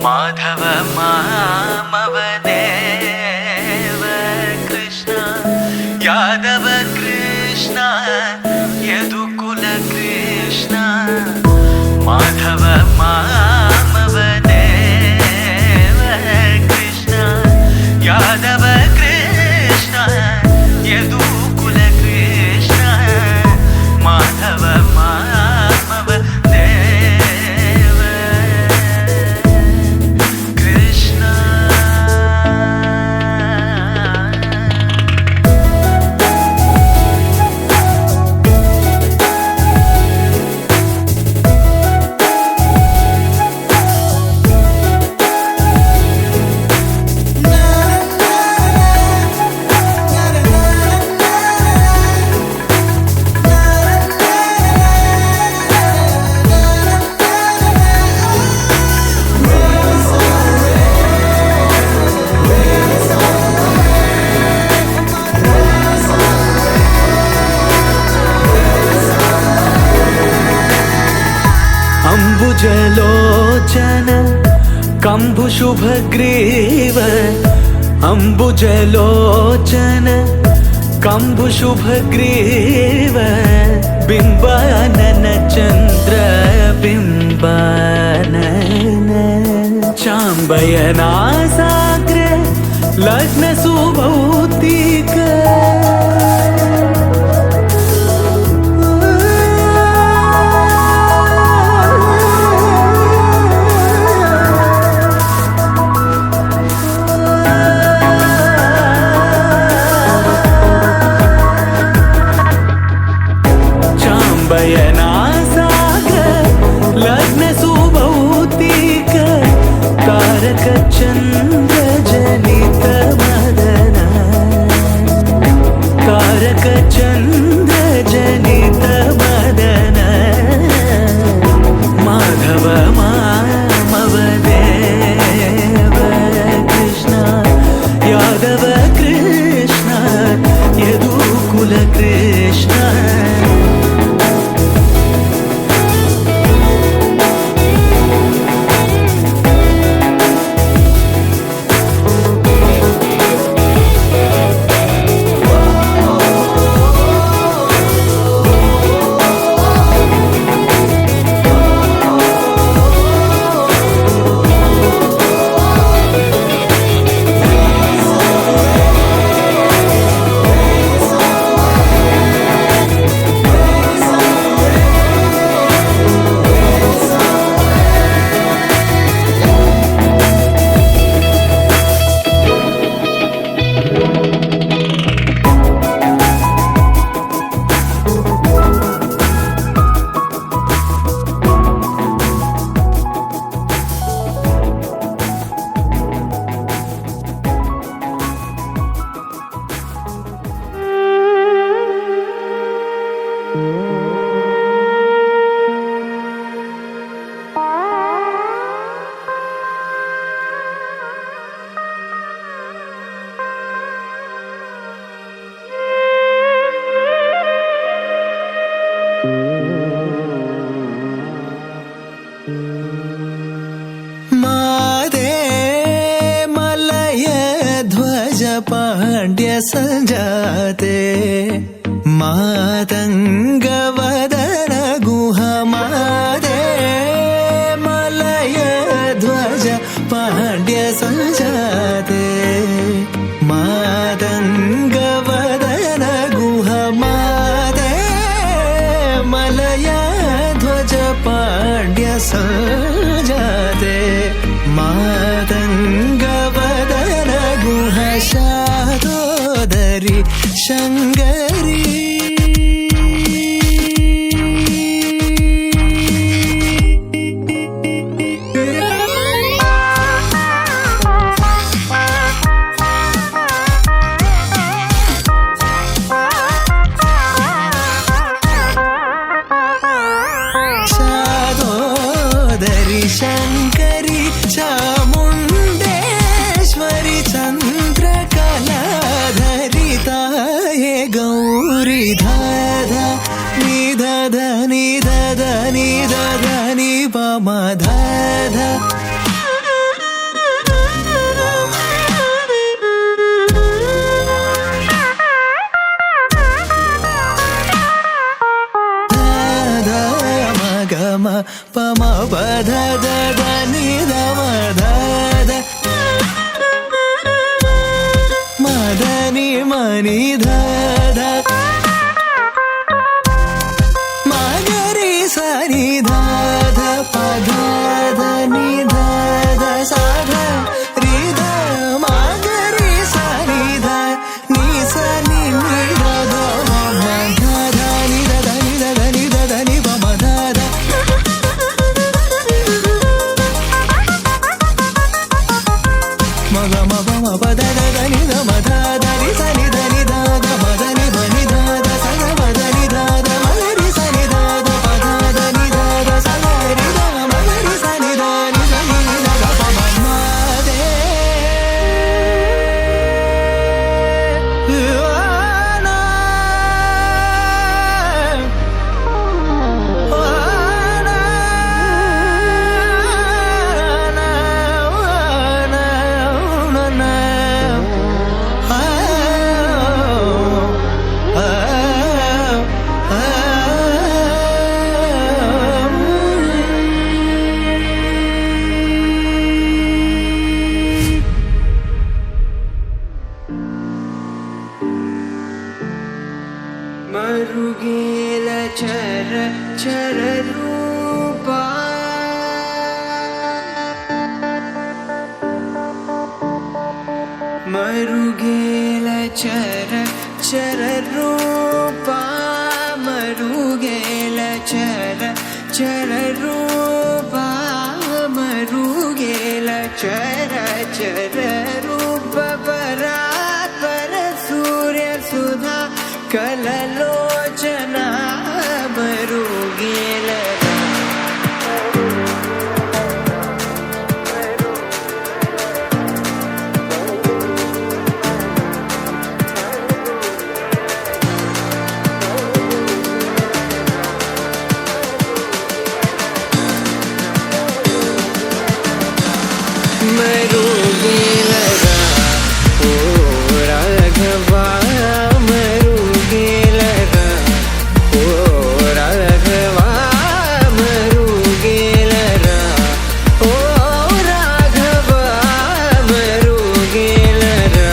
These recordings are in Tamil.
माधव मामव देव कृष्ण यादव कृष्ण यदुकुल कृष्ण माधव मामव देव कृष्ण यादव कृष्ण यदुकुल कृष्ण माधव मामव देव कृष्ण। अम्बुजलोचन कम्बुशुभग्रीव अम्बुजलोचन कम्बुशुभग्रीव बिम्बानन चन्द्र बिम्बानन चाम्बयनासाग्र लग्न सुभौतिक चन्द्र जनित मदन कारक चन्द्र जनित मदन माधव मामव देव कृष्ण यादव कृष्ण यदुकुल कृष्ण पांड्य संजाते मातंग वदन गुहमादे मलय ध्वज पांड्य संजाते मातंग वदन गुहमादे मलय ध्वज पांड्य संजाते मातंग वदन गुह शादोदरी शंगरी शादोदरी शंकरी चामुंडेश्वरी चंद्रकलाधरी ताये మరుగేల చర చర రూపా మరుగేల చర చర రూపా మరుగేల చర చర రూప పరాత్పర సూర్య సుధా కలలోచన మరుగేల మరుగేలరా ఓ రాఘవా మరుగేలరా ఓ రాఘవా మరుగేలరా ఓ రాఘవా మరుగేలరా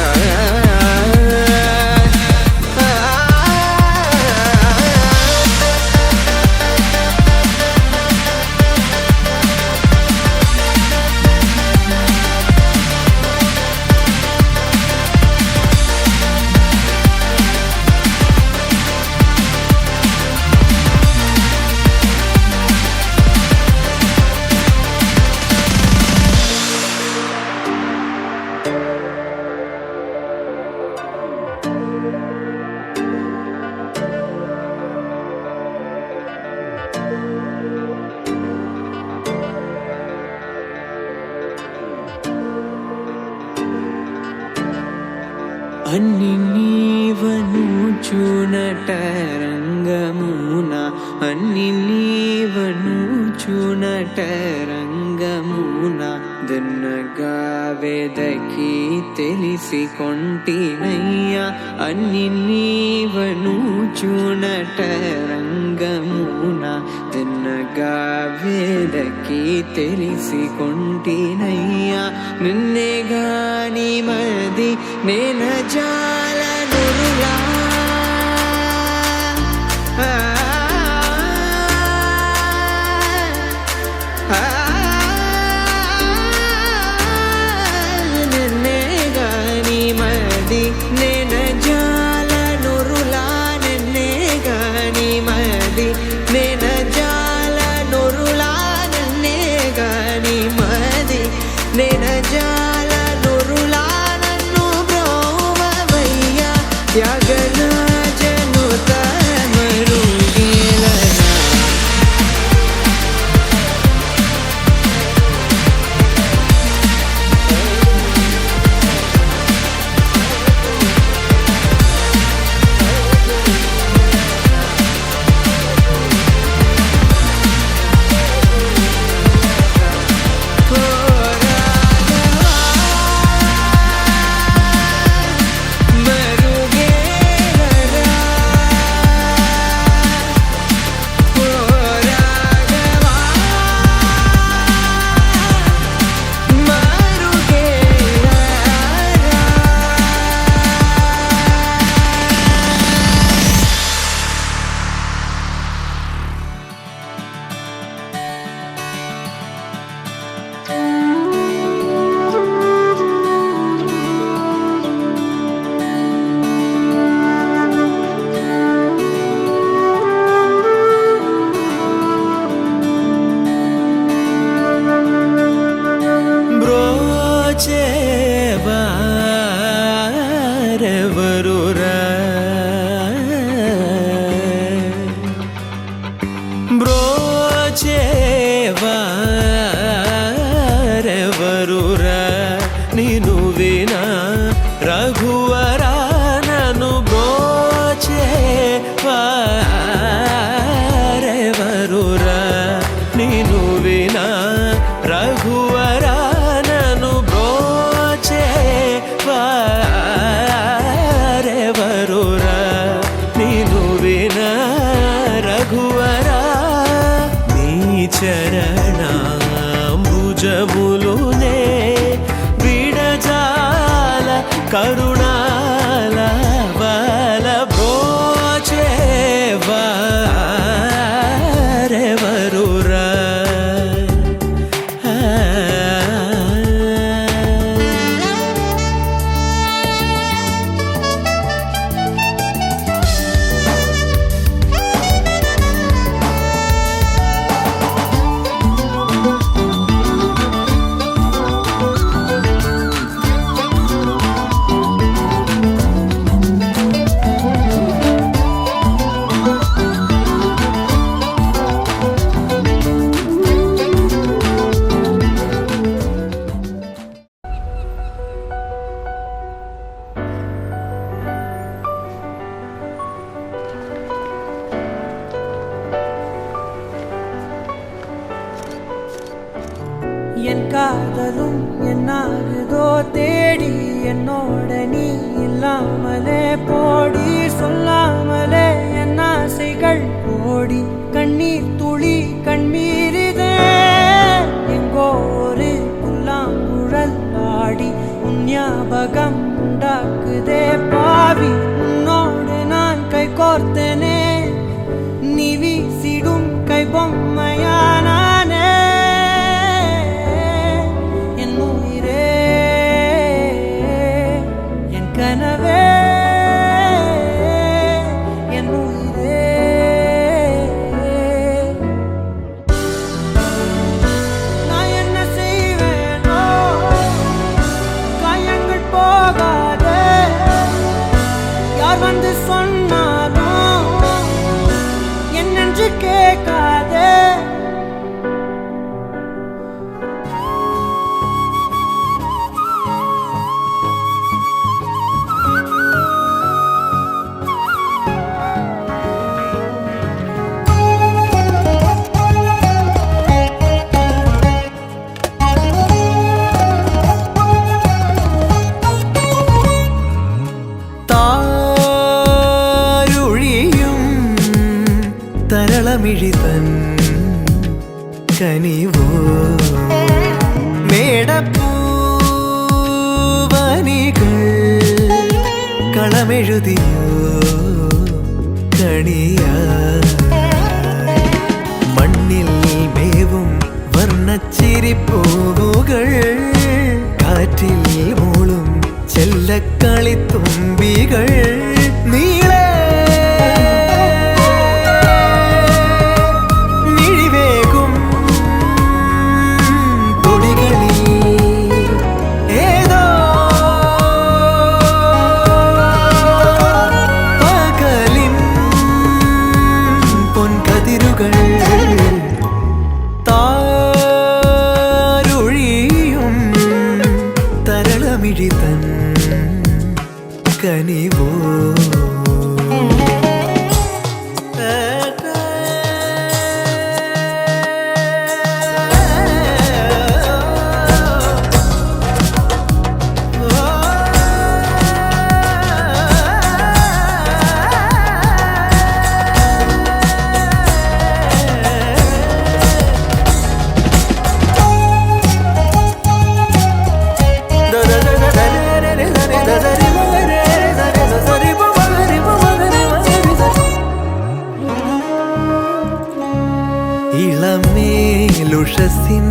అన్ని నీవను చూనట రంగమున అన్ని నీవను చూనట రంగమున దున్నగా వెదకి తెలిసి కొంటినయ్యా అన్ని నీవను చూనట రంగమున దున్నగా వెదకి తెలిసి కొంటినయ్యా నిన్నే గాని మది నేన జాలనులా నిన్నే గాని మది నేన జాలనులా నిన్నే గాని మది నేన జాలనులా నిన్నే గాని మది నేన జాలనులా త్యాగన జనుత మరుగేలరా బ్రోచేవారెవరురా నీను వినా రఘువరా నన్ను బ్రోచేవారెవరురా నీను వినా రఘువరా నన్ను బ్రోచేవారెవరురా నీను వినా రఘువరా చరణాంబుజములునే విడజాల కరుణాల బల బ్రోచేవారెవరురా காதலும் என்னாகுதோ தேடி என்னோட நீ இல்லாமலே போடி சொல்லாமலே என் ஆசைகள் ஓடி கண்ணீர் துளி கண்மீரிதே எங்கோ ஒரு புல்லாங்குழல் ஆடி உன் ஞாபகம் உண்டாக்குதே பாவி உன்னோடு நான் கை கோர்த்தனே நீ வீசிடும் கை பொம்மையானானே என் உயிரே என் கனவே என் உயிரே நான் என்ன செய்வேனோ காயங்கள் போகாதே யார் வந்து சொன்னாலும் என்னென்று கேட்காதே താരുഴിയും തരളമിഴിതൻ കനിവോ മേടപ്പൂവനികൾ കളമെഴുതിയോ കണിയായി മണ്ണിൽ മേവും വർണ്ണച്ചിരിപ്പൂവുകൾ കാറ്റിൽ മൂളും ചെല്ലക്കളിത്തുമ്പികൾ നീളെ മിഴിവേകും തുടികളിൽ ഏതോ പകലിൻ പൊൻകതിരുകൾ താരുഴിയും തരളമിഴിതൻ കനിവോ ഇളമേലുഷസിൻ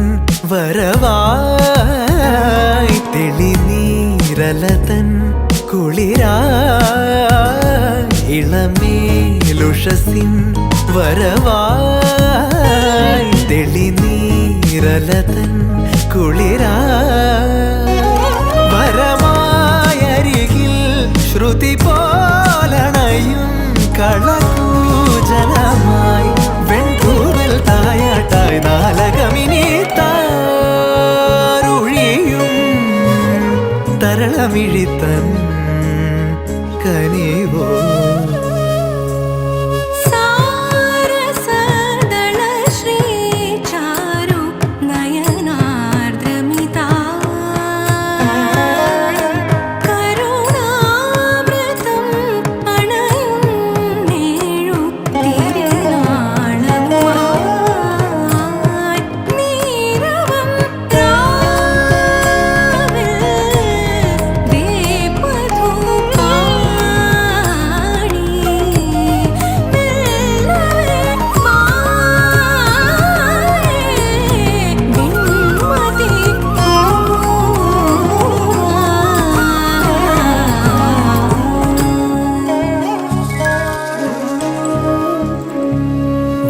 വരവായി തെളിനീരലതൻ കുളിരായി ഇളമേലുഷസിൻ വരവായി തെളിനീരലതൻ കുളിരായി വരമായരികിൽ ശ്രുതി പോലണയും കളകൂജലമായി വെൺകൂവൽ തായാട്ടായി നാലകമിനി താരുഴിയും തരളമിഴിത്തൻ കനിവോ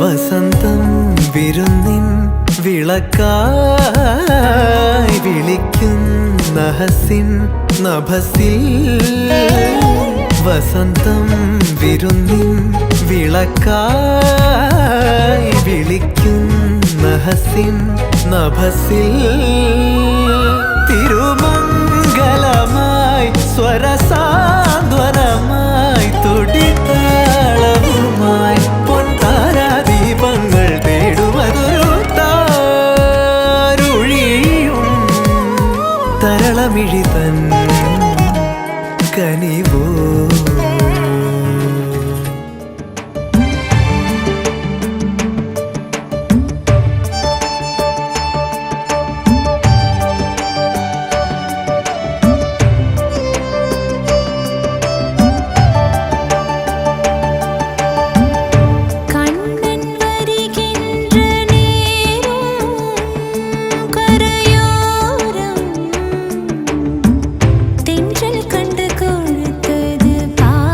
വസന്തം വിരുന്നിൻ വിളക്കായി വിളിക്കുന്ന ഹസിൻ നഭസിൽ വസന്തം വിരുന്നിൻ വിളക്കായി വിളിക്കുന്ന ഹസിൻ നഭസിൽ തിരുമംഗലമായി സ്വരസാന്ത്വനമായി തുടിത്താളവുമായി പൊൻതാരാദീപങ്ങൾ തേടുമതൊരു താരുഴിയും களமிழிதன் கனிவோ கண்ணன் வருகின்ற நேரம் கரையோரம் தென்றல் கண்டு கொழுத்தது பாதம்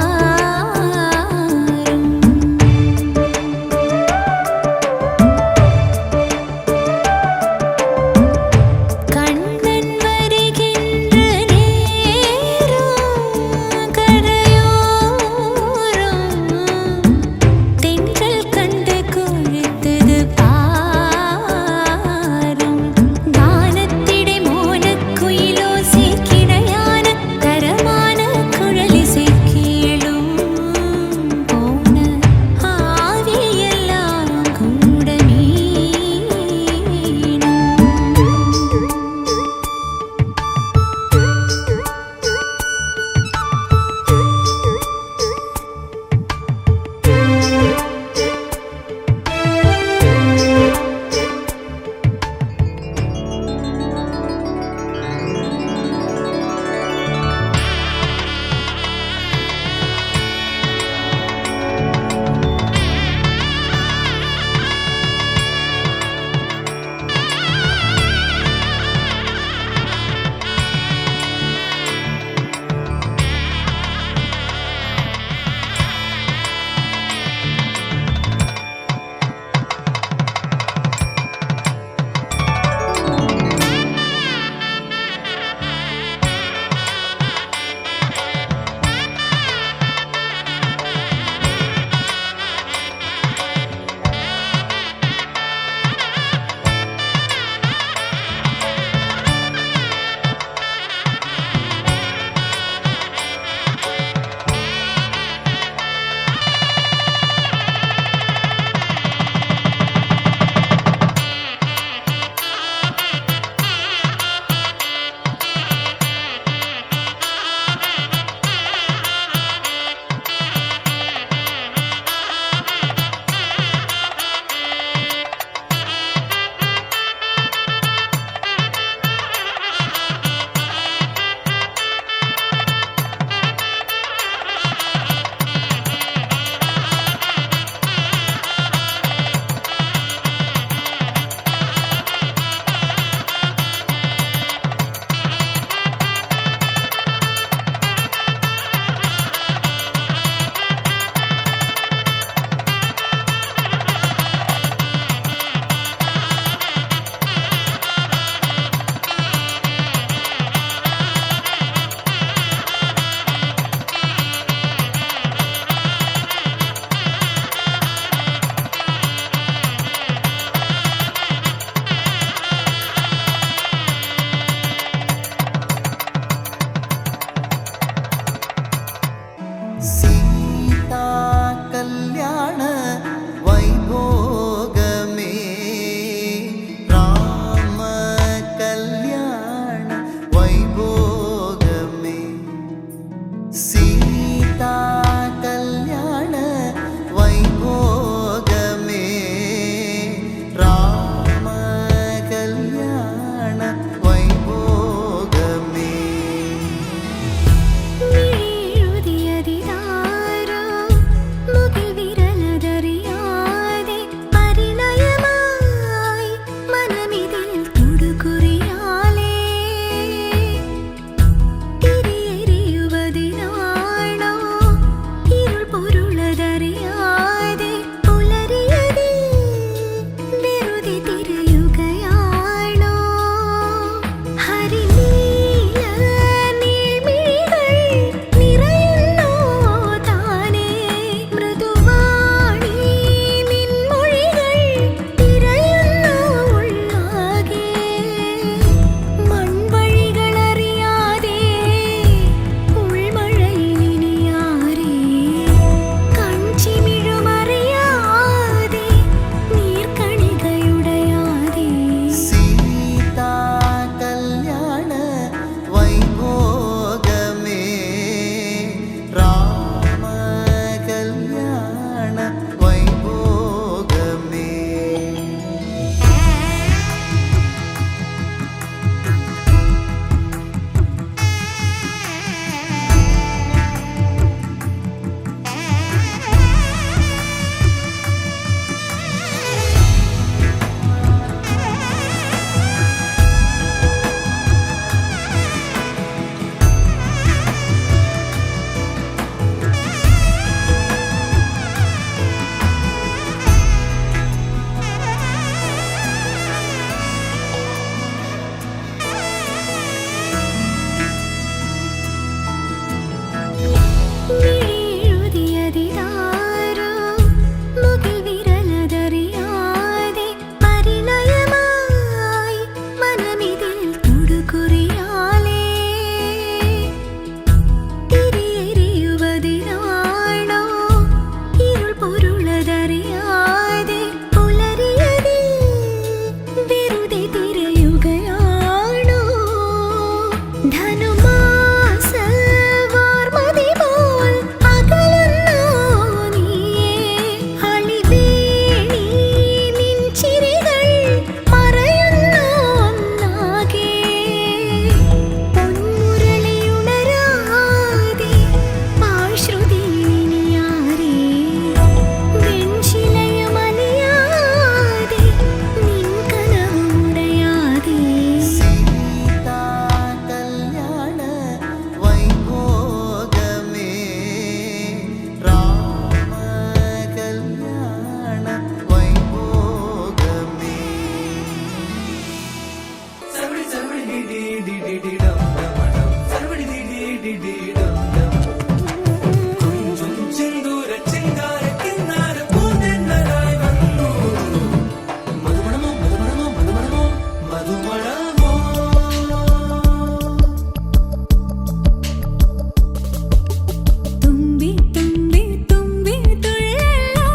തുമ്പി തുമ്പി തുമ്പി തുള്ളല്ലോ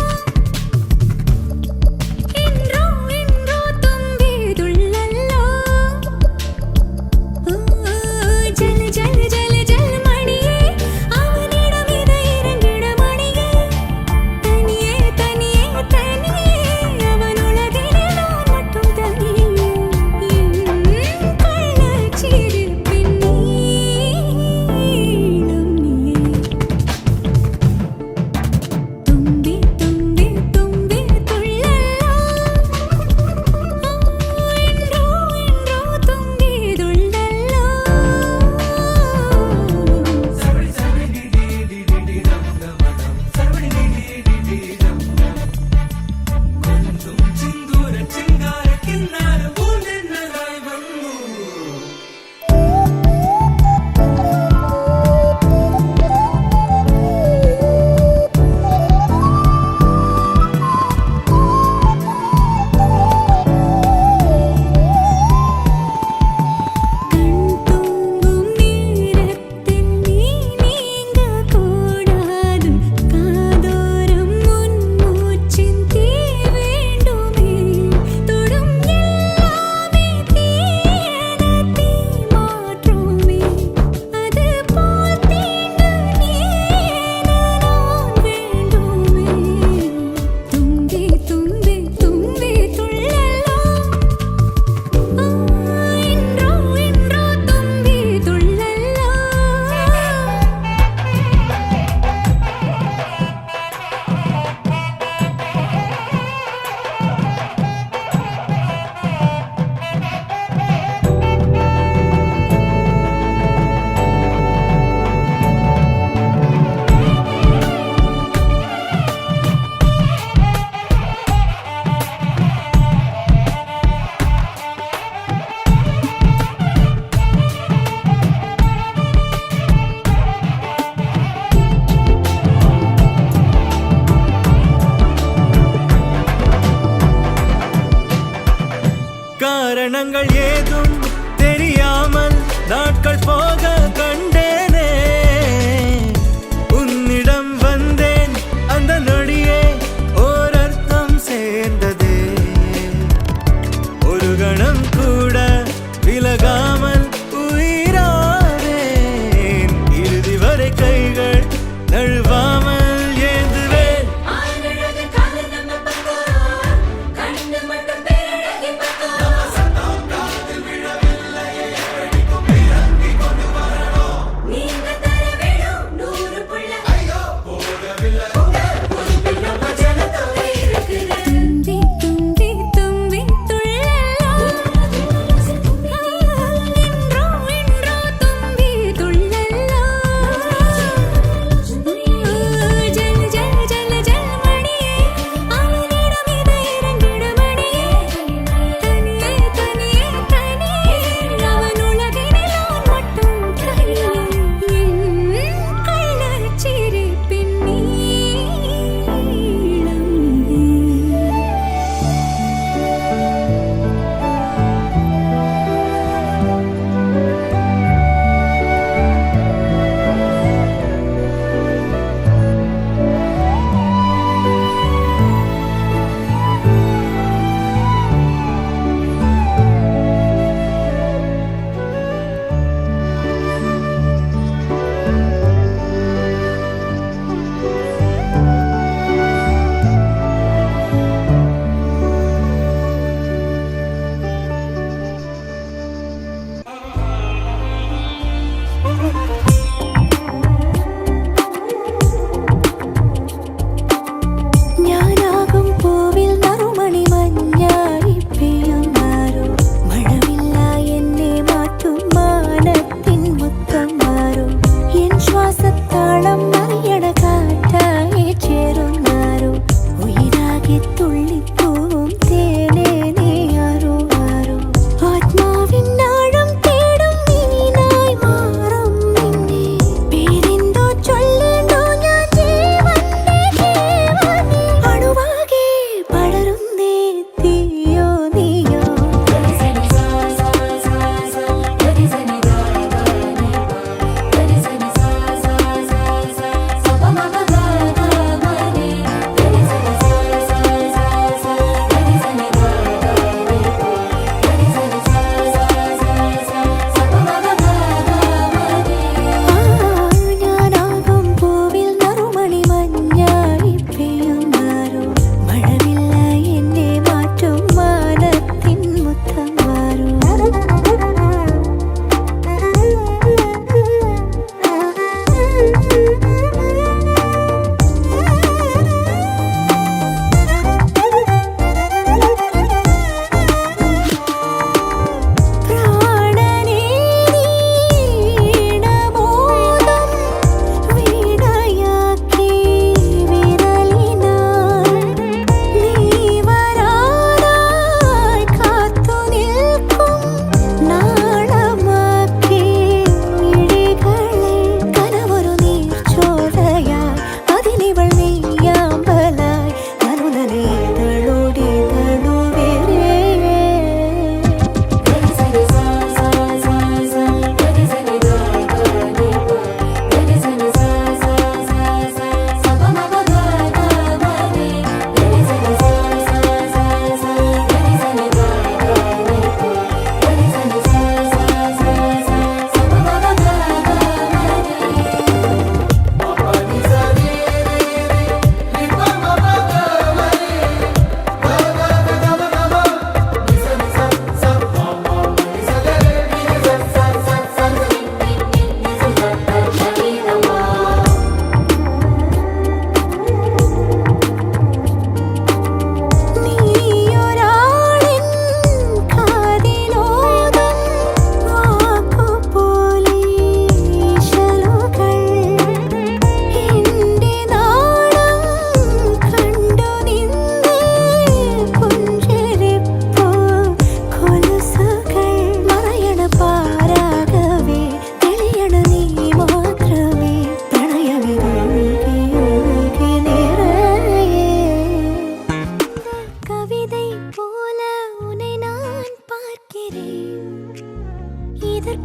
ഇൻറോ ഇൻറോ തുമ്പി തുള്ളല്ലോ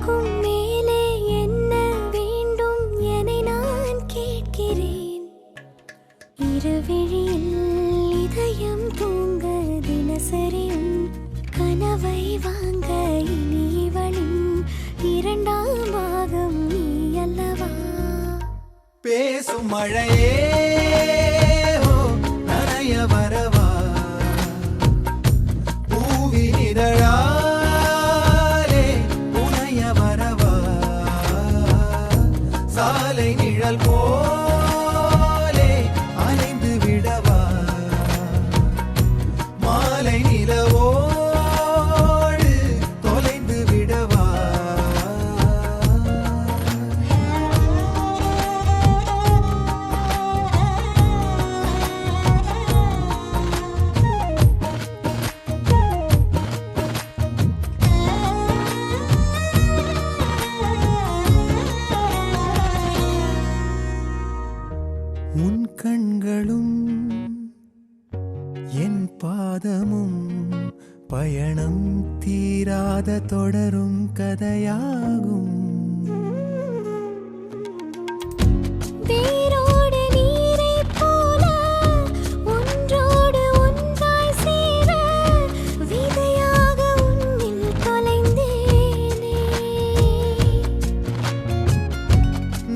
இதற்கும் மேலே என்ன வேண்டும் என நான் கேட்கிறேன். இருவிழியில் இதயம் தூங்க தினசரியும் கனவை வாங்க இனி இவளின் இரண்டாம் பாகம் நீ அல்லவா? பேசும் மழையே ஓ, நனைய வரவா பூவின் இதழாலே புனைய வரவா சாலை நிழல் போலே அலைந்து விடவா மாலை நிலவோடு தொலைந்து விடவா உன் கண்களும் என் பாதமும் பயணம் தீராத தொடரும் கதையாகும். வேரோடு நீரைப் போல ஒன்றோடு ஒன்றாய் சேர விதையாக உன்னில் தொலைந்தேனே.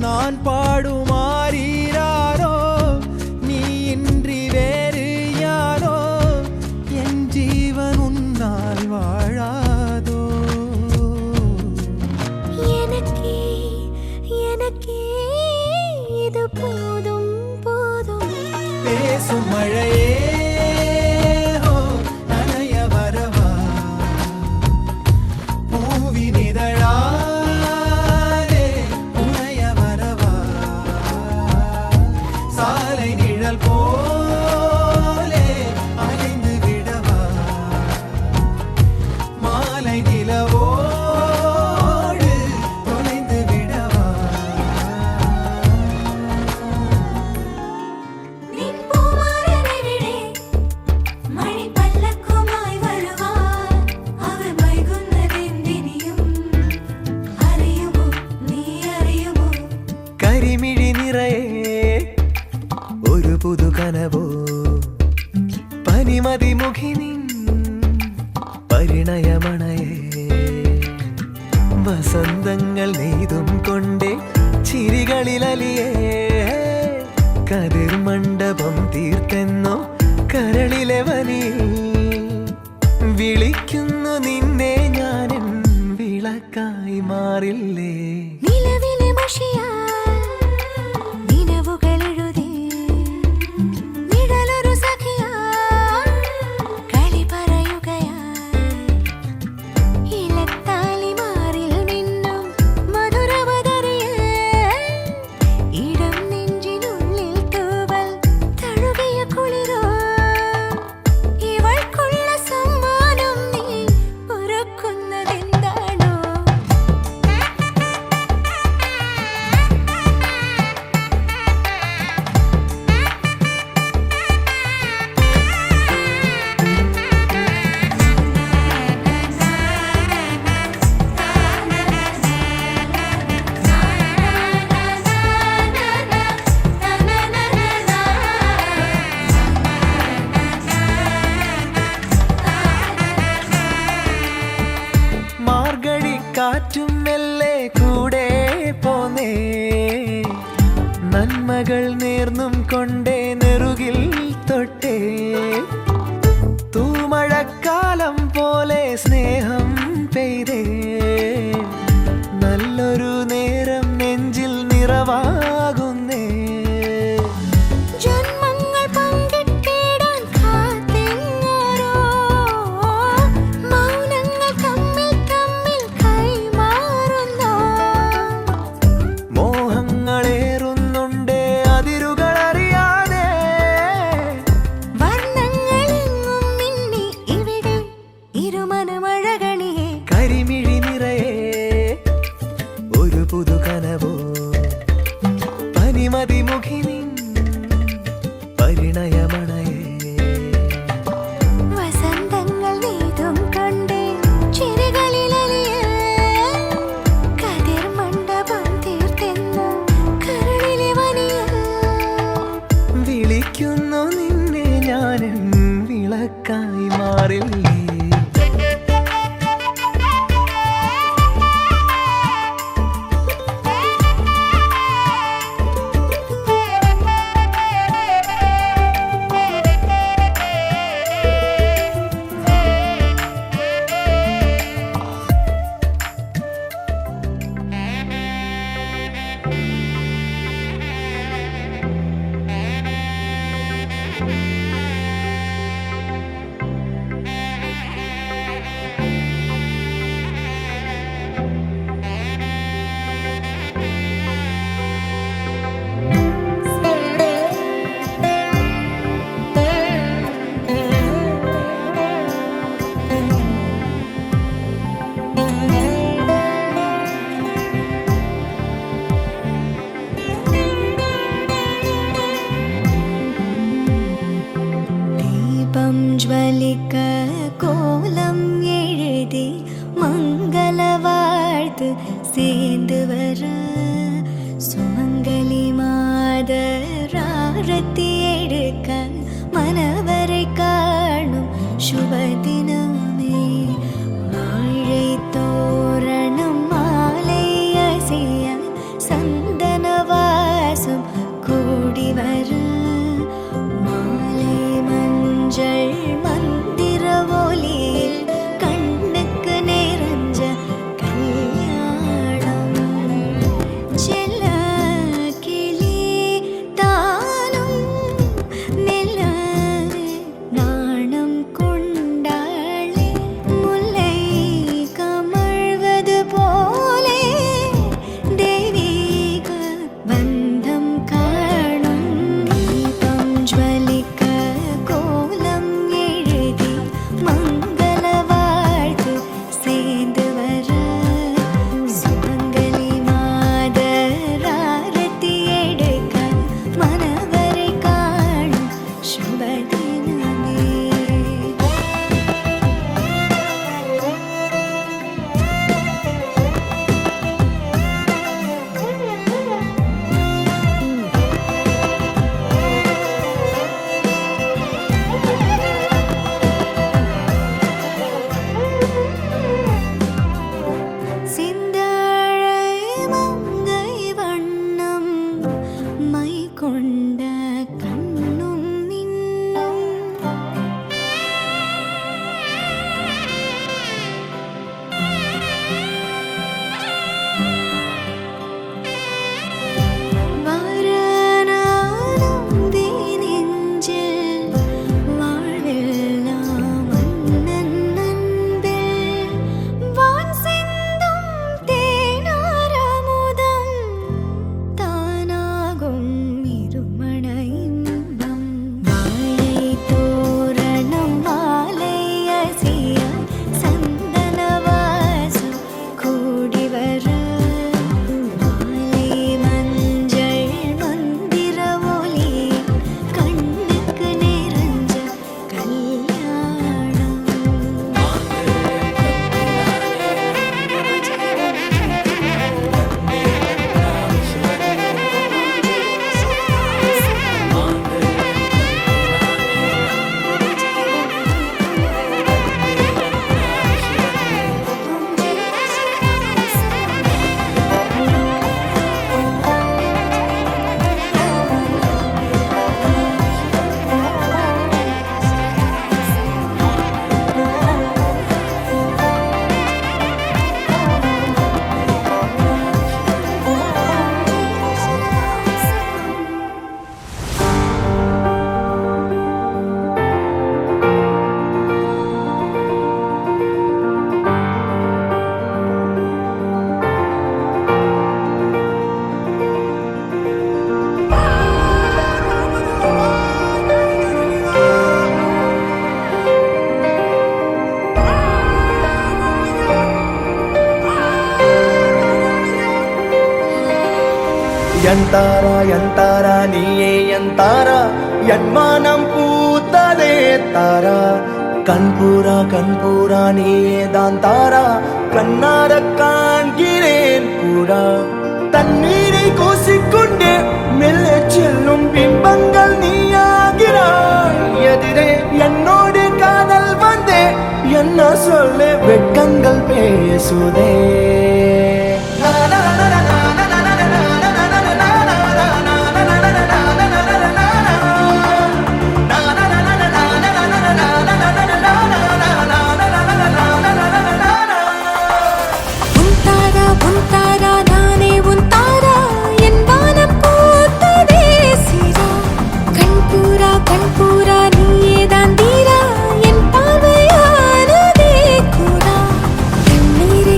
நான் பாடுமாறீராரோ நீ இன்றி வேறு யாரோ என் ஜீவன் உன்னால் வாழாதோ. எனக்கே எனக்கே இது போதும் போதும். பேசும் மழையே ஓ, நனைய வரவா பூவின் இதழாலே புனைய வரவா சாலை நிழல் போலே அலைந்து விடவா மாலை நிலவோடு தொலைந்து விடவா. நின் பூமாரனிலே மழை பல்லக்குமாய் வருவார். அவர் வைகுந்ததெந்தினியும் அறியுமோ நீ அறியுமோ? കരിമിഴി നിറയെ ഒരു പുതു കനവോ പനിമതി മുഖിനിൻ പരിണയമണയേ വസന്തങ്ങൾ നെയ്തും കൊണ്ടേ ചിരികളിലലിയേ കതിർ മണ്ഡപം തീർത്തെന്നോ കരളിലെ വനിയിൽ വിളിക്കുന്നു നിന്നെ ഞാനെൻ വിളക്കായി മാറില്ലേ. നിലവിലെ മഷിയാൽ നിലവുകൾ എഴുതി നിഴലൊരു സഖിയാൽ കളി പറയുകയായി ഇലത്താലിമാറിൽ നിന്നും മധുരവതറിയ ഇടം നെഞ്ചിനുള്ളിൽ തൂവൽ തഴുകിയ കുളിരോ ഇവൾക്കുള്ള സമ്മാനം നീ ഒരുക്കുന്നതെന്താണോ? മാർഗഴി കാറ്റും മെല്ലെ കൂടെ പോന്നേ നന്മകൾ നേർന്നും കൊണ്ടേ നെറുകിൽ തൊട്ടേ തൂമഴക്കാലം പോലെ സ്നേഹം പെയ്തേ നല്ലൊരു നേരം നെഞ്ചിൽ നിറവാകുന്നേ. ജന്മങ്ങൾ പങ്കിട്ടിടാൻ കാത്തിങ്ങാരോ മൗനങ്ങൾ തമ്മിൽ തമ്മിൽ കൈമാറുന്നോ? മോഹങ്ങളേറുന്നുണ്ടേ അതിരുകളറിയാതെ വർണ്ണങ്ങളെങ്ങും മിന്നി ഇവിടെ ഇരുമനമഴകണിയേ. കരിമിഴി നിറയെ ഒരു പുതു കനവോ പനിമതി മുഖിനിൻ പരിണയമണയേ വസന്തങ്ങൾ നെയ്തും കൊണ്ടേ ചിരികളിലലിയ சேர்ந்து வர சுமங்கலி மாதராரத்தி எடுக்க மனவரை காணும் சுபதினமே வாழை தோரணம் மாலை அசைய சந்தன வாசம் கூடி வர மாலை மஞ்சள் மந்திர ஒலியில் கண்ணுக்கு நிறைஞ்ச கல்யாணம் செல்ல கிளி தானும் மெல்ல நாணம் கொண்டாளே முல்லை கமழ்வது போலே தெய்வீக பந்தம் காணும் தீபம் ஜ்வலிக்க கோலம் எழுதி மங்கள வாழ்த்து சேர்ந்து வர சுமங்கலி மாதராரத்தி எடுக்க மனவரை காணும் சுபதினமே சிந்தாழை மங்கை வண்ணம் மை கொண்ட கண்ணும் மின்னும் வாரணாலும் தேனெஞ்சில் வாழ்வெல்லாம் அண்ணன் அன்பில் வான் சிந்தும் தேனாரமுதம் தானாகும் இருமண இன்பம் வாழை தோரணம் மாலை அசைய சந்தன வாசம் கூடி வர மாலை மஞ்சள் மந்திர ஒலி கண்ணுக்கு நிறைஞ்ச கல்யாணம் ಎಂತಾರ ನೀಯೇ ಎಂತಾರ ಎನ್ಮಾನಂ பூத்ததே தாரா கண்பூரா நீயே தான் தாரா கண்ணார காண்கிறேன் கூடா தண்ணீரை கூசிக்கொண்டே மெல்ல செல்லும் பிம்பங்கள் நீயாகிறாய் எதிரே என்னோடு காதல் வந்தே என்ன சொல்ல வெட்கங்கள் பேசுதே கண்பூரா நீயே தான் தீரா என் பார்வையானதே கூடா தண்ணீரை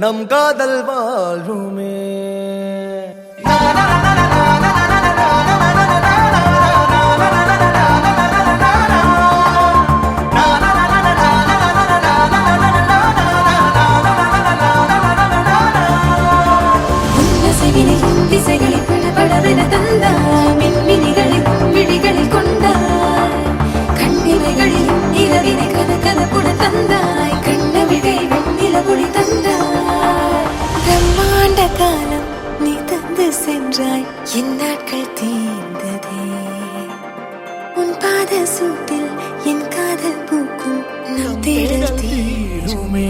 நம் காதல் வாழ்வுமே. திசைகளில் படபடவென தந்தாய், மின்மினிகளில் விழிகளில் கொண்டாய், கண்ணிமைகளில் இரவினை கதகதப்புட தந்தாய், கண்ணவிழை வெண்ணிலவொளி தந்தாய். பிரம்மாண்ட காலம் நீ தந்து சென்றாய், என் நாட்கள் தீர்ந்ததே. உன் பாத சூட்டில் என் காதல் பூக்கும், நம் தேடல் தீருமே.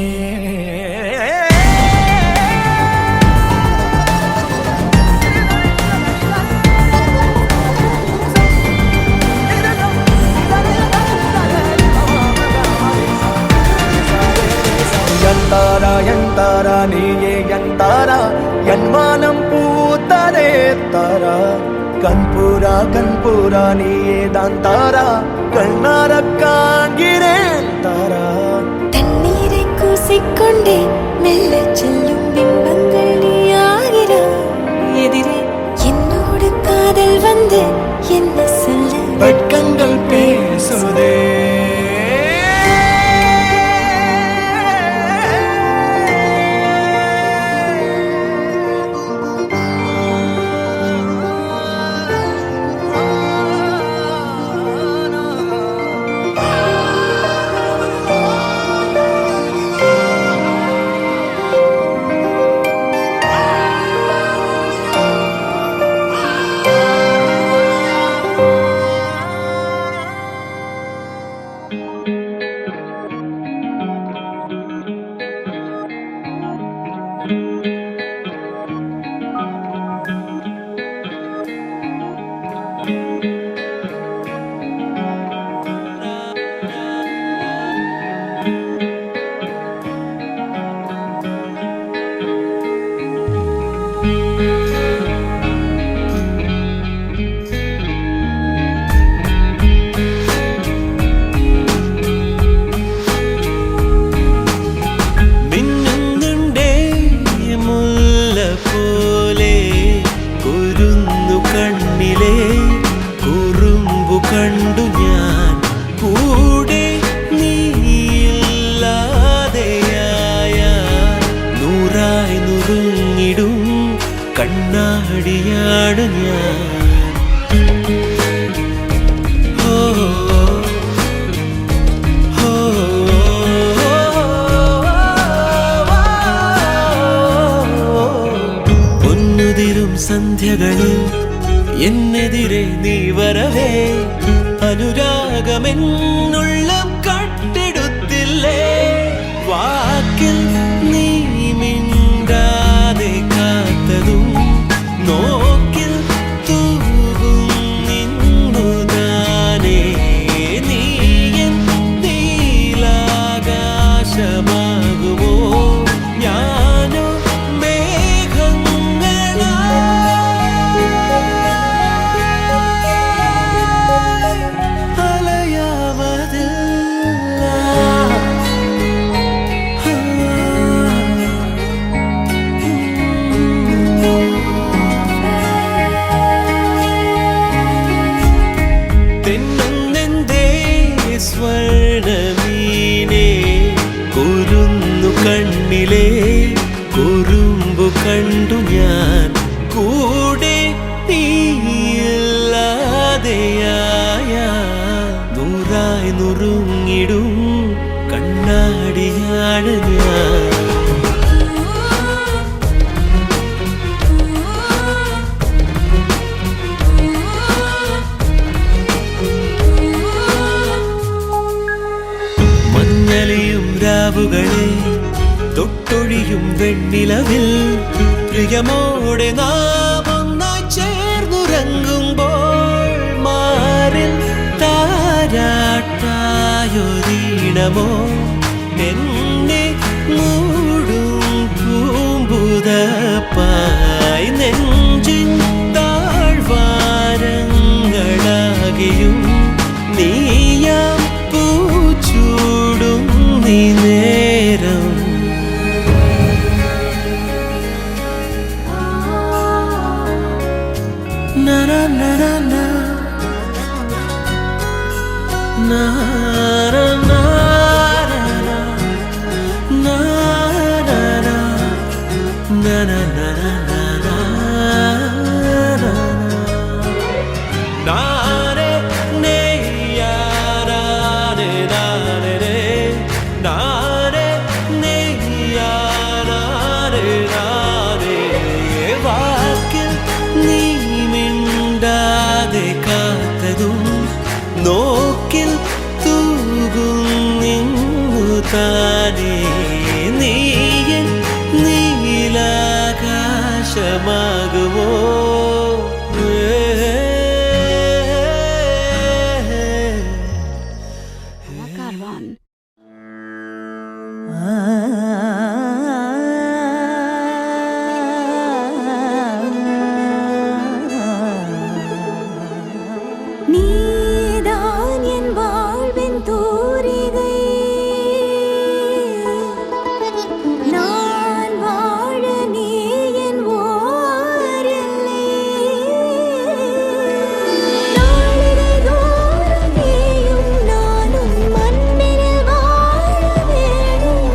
எந்தாரா எந்தாரா நீயே எந்தாரா, என் வானம் பூத்ததே தாரா. கண்பூரா நீயே தான் தாரா, கண்ணார காண்கிறேன் தாரா. தண்ணீரை கூசிக்கொண்டே மெல்ல செல்லும் பிம்பங்கள் நீயாகிறாய். எதிரே என்னோடு காதல் வந்து என்ன சொல்ல வெட்கங்கள் பேசுதே. കണ്ടു ഞാൻ കൂടെ നീയില്ലാതെയായ നൂറായി നുറുങ്ങിടും കണ്ണാടിയാണ് ഞാൻ. പൊന്നുതിരും സന്ധ്യകളിൽ എന്നെതിരെ നീ വരവേ അനുരാഗമെന്നുള്ളം കട്ടെടുത്തില്ലേ. വാക്കിൽ നീ മിണ്ടാതെ കാത്തതും നോക്കിൽ തൂകും നിന്നു താനേ. നീ എൻ നീലാകാശമാകുമോ ഞാനോ മേഘങ്ങളാ. സ്വർണമീനേ കുരുന്നു കണ്ണിലെ കുറുമ്പു കണ്ടു ഞാൻ കൂടെ നീയില്ലാതെയായ നൂറായി നുറുങ്ങിടും കണ്ണാടിയാണ് ഞാൻ. മഞ്ഞളിയും രാവുകളെ തൊട്ടൊഴിയും വെണ്ണിലവിൽ പ്രിയമോടെ നാം ഒന്നായി ചേർന്നുറങ്ങുമ്പോൾ മാറിൽ താരാട്ടായൊരീണമോ എന്നെ മൂടും പൂമ്പുതപ്പായി നെഞ്ചിൻ താഴ്വാരങ്ങളാകെയും നീയാം ചൂടും നീ നേരം. നോക്കിൽ തൂകും നിന്നു താനേ നീയൻ നീലാകാശമാകുമോ நீதான் என் வாழ்வின் தூரிகை நான் வாழ நீ என் ஓரில்லை நாளிகை தோறும் நீயும் நானும் மண்ணினில் வாழ வேணும்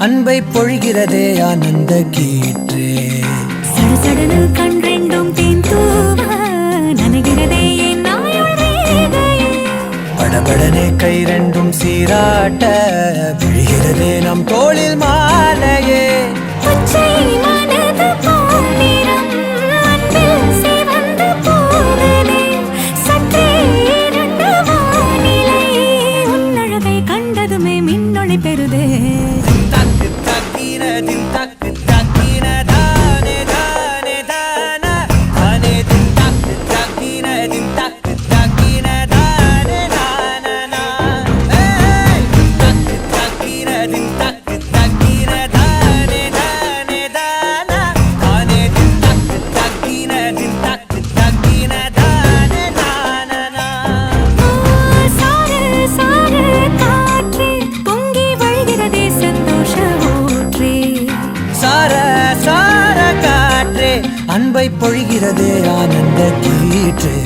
அன்பை பொழிகிறதே ஆனந்த கீற்றே சடசடனு கண் ரெண்டும் தேன் தூவ நனைகிறதே என் நாயுள் ரேகையே படபடனே கை ரெண்டும் சீராட்ட விழுகிறதே நம் தோளில் மாலையே பச்சை மனது பாண்டிரம் அன்பில் சிவந்து போகுதே சற்றே இரண்டு வானிலை உன்னழகை கண்டதுமே மின்னொளி பெறுதே தக்கு தக்கின தின் தக்கு தக்கின தானே தானே தானா தானே தின் தக்கு தக்கின தின் தக்கு தக்கின தானே தானா ஏய் தக்கு தக்கின தின் தக்கு தக்கின தானே தானே தானா தானே தின் தக்கு தக்கின தின் தக்கு தக்கின தானே தானா சாரு சாரு காற்றே பொங்கி வழிகிறதே சந்தோஷ ஊற்றே சார சார காற்றே அன்பை பொழிகிறதே ஆனந்த கீற்றே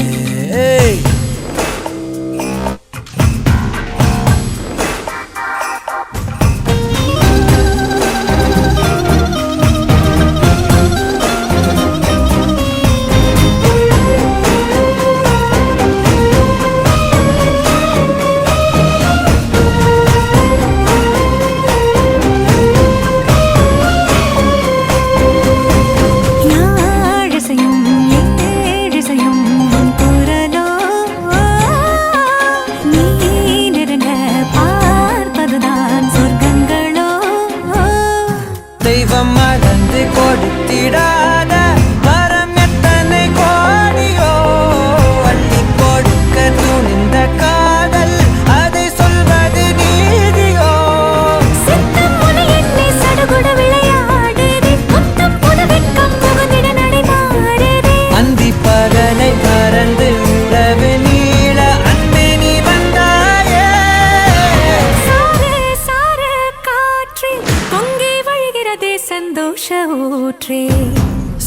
யாழிசையும் ஏழிசையும் உன் குரலோ நீ நெருங்க பார்ப்பதுதான் சொர்க்கங்களோ தெய்வம் மறந்து கொடுத்திடாத வரம் எத்தனை கோடியோ அள்ளி கொடுக்க துணிந்த காதல் அதை சொல்வது நீதியோ சித்தம் முனை என்னை சடுகுட விளையாடுதே முத்தம் புது வெட்கம் புகுந்திட நடைமாறுதே அந்தி பகலை மறந்து உறவு நீள அன்பே நீ வந்தாயே சாரு சாரு காற்றே பொங்கி வழிகிறதே சந்தோஷ ஊற்றே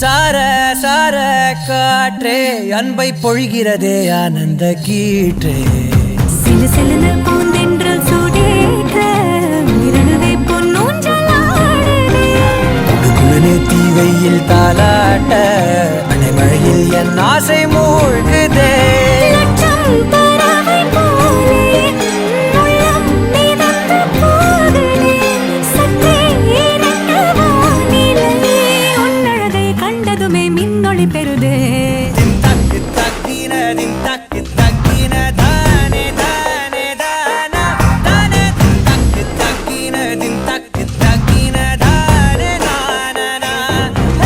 சார சார காற்றே அன்பை பொழிகிறதே ஆனந்த கீற்றே சிலு சிலுன்னு பூந்தென்றல் சூடேற்ற இரணுவை பொன்னூஞ்சலாடுதே குளுகுளுனே தீவையில் தாலாட்ட அடைமழையில் என் ஆசை மூழ்குதே லட்சம் பறவை போலே உள்ளம் மிதந்து போகுதே சற்றே இரண்டு வானிலை உன்னழகை கண்டதுமே மின்னொளி பெறுதே தக்கு தக்கின தின் தக்கு தக்கின தானே தானே தானா தானே தக்கு தக்கின தின் தக்கு தக்கின தானே தானா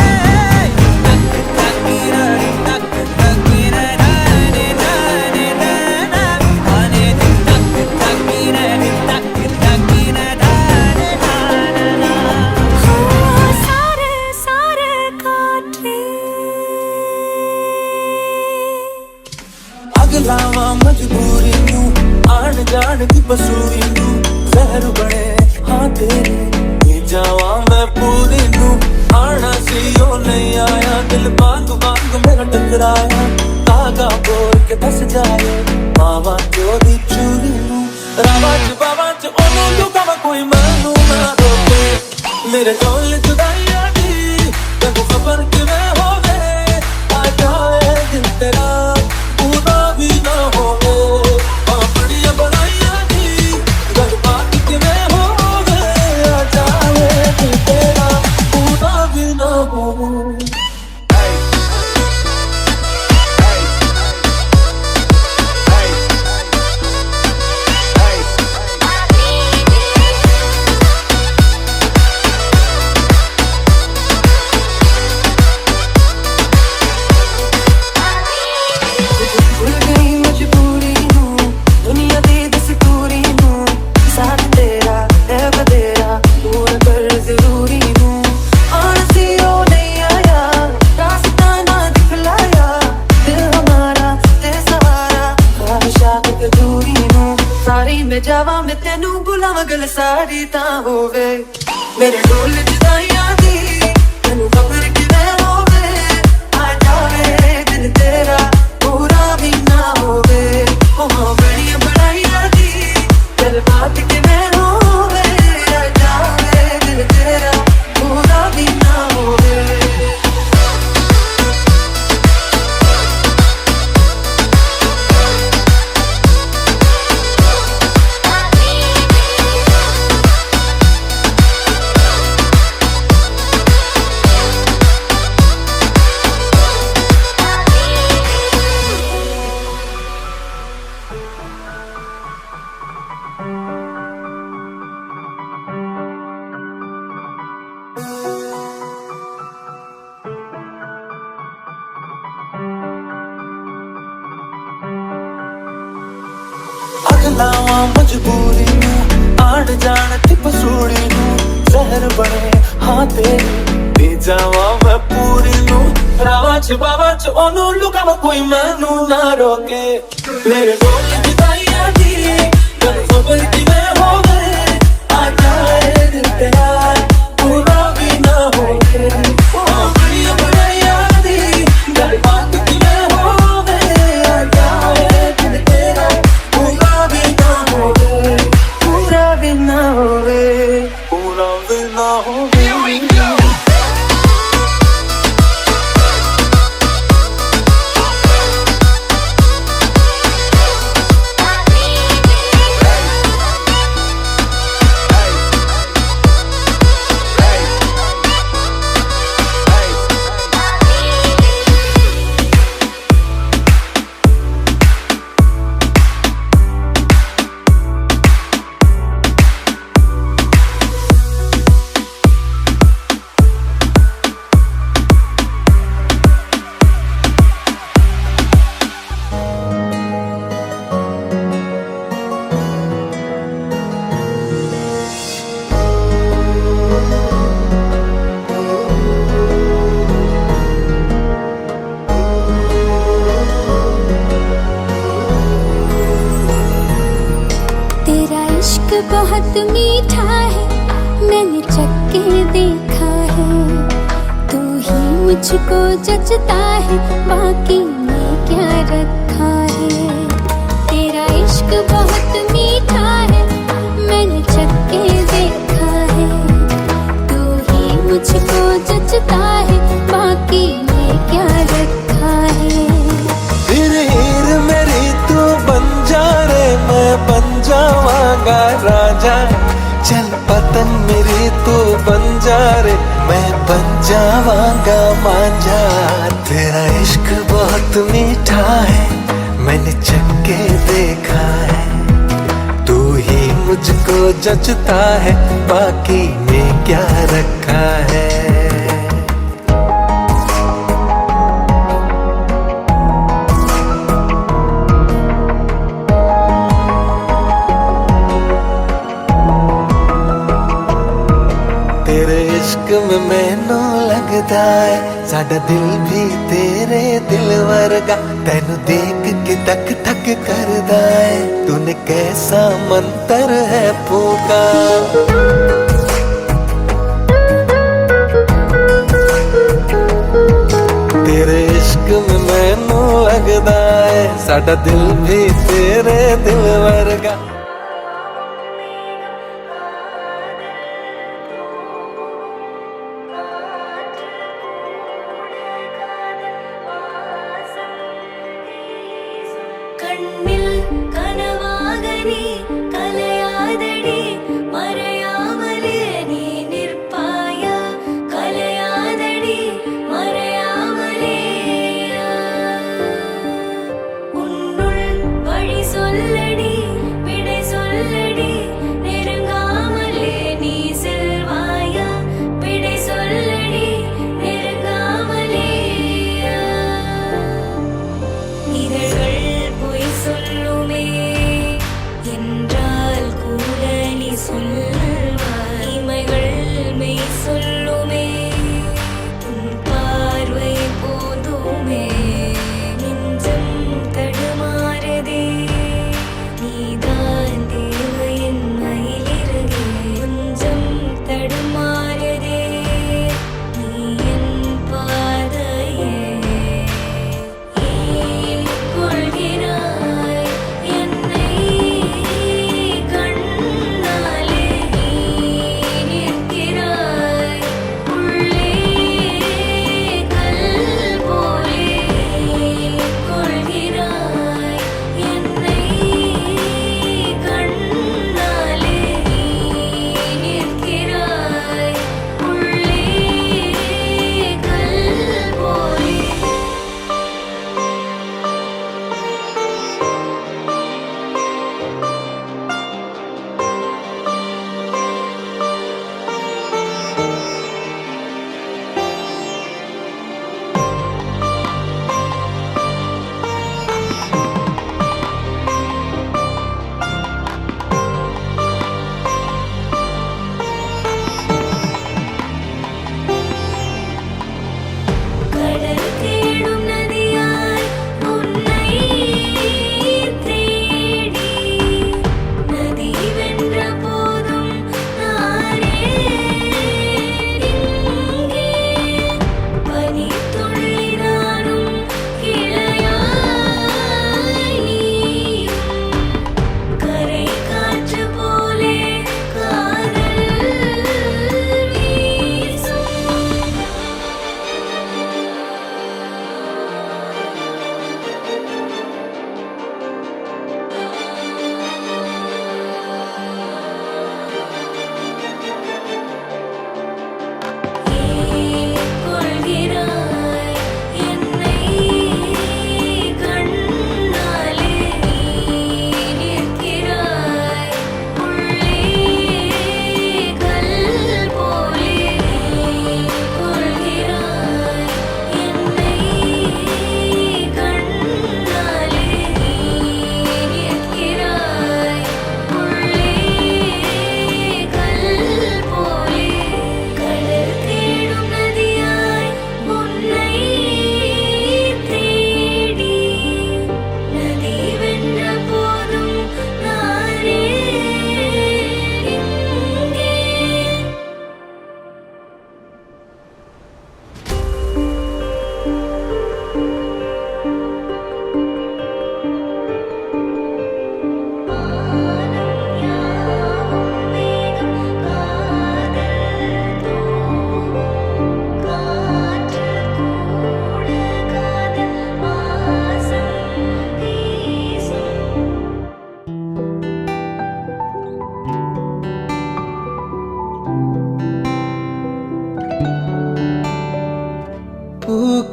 ஏய் தக்கு தக்கின தின் தக்கு தக்கின தானே தானே தானா தானே தின் தக்கு தக்கின தின் தக்கு தக்கின தானே தானா சாரு சாரு காற்றே ਅਗਲਾਵਾਂ ਮਜਬੂਰੀ ਨੂੰ ਆਣ ਜਾਣ ਦੀ ਬਸੂਰੀ ਨੂੰ ਜ਼ਹਿਰ ਬਣੇ ਹਾਂ ਤੇਰੇ ਇਹ ਜਾਵਾਂ ਮੈਂ ਪੂਰੀ ਨੂੰ ਆਣਾ ਸੀ ਉਹ ਨਹੀਂ ਆਇਆ ਦਿਲ ਬਾਗ ਬਾਗ ਮੇਰਾ ਟਕਰਾਇਆ ਤਾਗਾ ਬੋਲ ਕੇ ਦੱਸ ਜਾਏ ਮਾਵਾ ਜੋ ਦੀ ਚੂਰੀ ਨੂੰ ਰਾਵਾਂ ਚ ਬਾਵਾਂ ਚ ਉਹਨੂੰ ਲੁਕਾਵਾ ਕੋਈ ਮੈਨੂੰ ਨਾ ਰੋਕੇ ਮੇਰੇ ਢੋਲ ਜੁਦਾਈਆਂ ਦੀ ਤੈਨੂੰ ਖਬਰ ਕਿਵੇਂ ਹੋਵੇ ਆ ਜਾਏ ਦਿਲ ਤੇਰਾ पूरा भी ना होवे अपनियां बनाइयां दी गलबात किवें होवे आ जाए दिल तेरा पूरा भी ना होवे ਜਾਵਾਂ ਮੈਂ ਤੈਨੂੰ ਬੁਲਾਵਾਂ ਗੱਲ ਸਾਰੀ ਤਾਂ ਹੋਵੇ ਮੇਰੇ ਢੋਲ ਜਦਾਈਆਂ ਦੀ ਤੈਨੂੰ ਖਬਰ ਕਿਵੇਂ ਹੋਵੇ ਆ ਜਾਵੇ ਦਿਲ ਤੇਰਾ ਪੂਰਾ ਵੀ ਨਾ ਹੋਵੇ ਉਹ ਬੜੀਆਂ ਬੜਾਈਆਂ ਦੀ ਗੱਲ ਬਾਤ ਕਿਵੇਂ ਹੋਵੇ ਆ ਜਾਵੇ ਦਿਲ जावा मजबूरी नू आड़ जान ती पसूड़ी नू जहर बने हाँ तेरी पी जावा मैं पूरी नू रावा च बावा च ओनू लुकावा कोई मैनू ना रोके मेरे बोल जुदाइयां दी गल खबर की मैं हो गए आ जाए दिल तेरा पूरा भी ना होके ओ बड़ी बुराइयां दी गल बात की मैं हो गए आ जाए दिल तेरा पूरा भी ना होके पूरा भी ना होवे पूरा भी ना होके बहुत मीठा है मैंने चख के देखा है तू ही मुझको जचता है बाकी मैं क्या रखा है तेरा इश्क बहुत मीठा है मैंने चख के देखा है तू ही मुझको जचता है बाकी मैं क्या रखा है फिर हीर मेरी तू बन जा रे मैं बन जावांगा राजा चल पतन मेरी तू बन जा रे मैं बन जावांगा मांझा तेरा इश्क बहुत मीठा है मैंने चख के देखा है तू ही मुझको जचता है बाकी मैं क्या रखा है तेरे इश्क में मैनू लगदा है साडा दिल भी तेरे दिल वर्गा तैनू देख के धक धक करदा है तूने कैसा मंतर है फूका तेरे इश्क में मैनू लगदा है साडा दिल भी तेरे दिल वर्गा കണ്ണിൽ കനവാകനി കലയാതടി മറയാമലേ നീ നിർപ്പായ കലയാതടി മറയാമലേ ഉന്നുൾ വഴി சொல்லடி விடை சொல்லடி நெருங்காமலே நீ செல்வாய விடை சொல்லடி நெருங்காமலே இதழ்கள் பொய் சொல்லுமே என்றால் கூட நீ சொல்வாய் இமைகள் மெய் சொல்லுமே உன் பார்வை போதுமே நெஞ்சம் தடுமாறுதே நீதான் தேவை என் மயிலிறகே கொஞ்சம் தடுமாறுதே நீ என் பாதையே ஏன் கொள்கிறாய் என்னை கண்ணாலே நீ நிற்கிறாய் உள்ளே கல் போலே ஏன் கொள்கிறாய் என்னை கண்ணாலே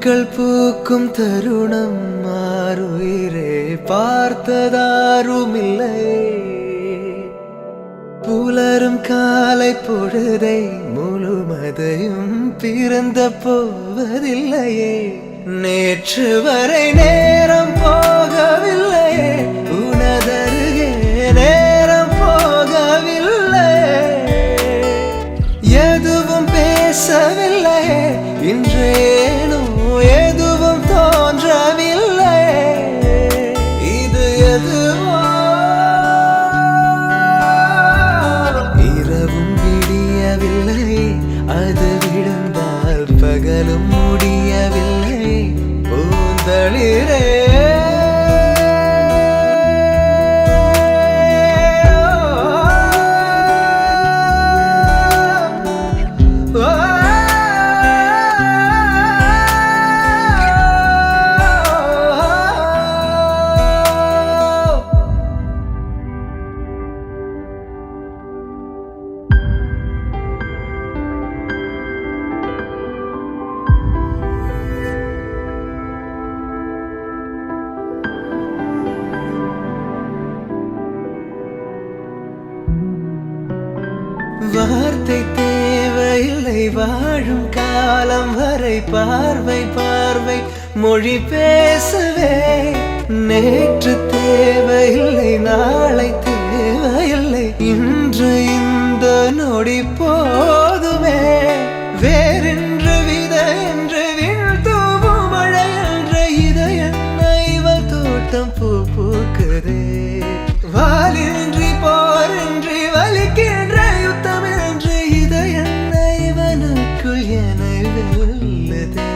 பூக்கள் பூக்கும் தருணம் மாறுயிரே பார்த்ததாருமில்லை புலரும் காலை பொழுதை முழுமதையும் பிறந்த போவதில்லையே நேற்று வரை நேரம் போகவில்லையே உனதருகே நேரம் போகவில்லை எதுவும் பேசவில்லையே இன்றேனோ எதுவும் தோன்றவில்லை இது எதுவோ இரவும் விடியவில்லை அது விழுந்தால் பகலும் முடியவில்லை பூந்தளிரே வார்த்தை தேவையில்லை வாழும் காலம் வரை பார்வை பார்வை மொழி பேசவே நேற்று தேவையில்லை நாளை தேவையில்லை இன்று இந்த நொடி போதுமே வேறென்று வித என்று விழ் தூவும் மழை என்று இதை என்ன இவள் தோட்டம் பூ பூக்குதே வாலின்றி போரின்றி வலிக்கின்ற யுத்தம் என்று இதை என்ன இவனுக்குள் என வெல்லுதே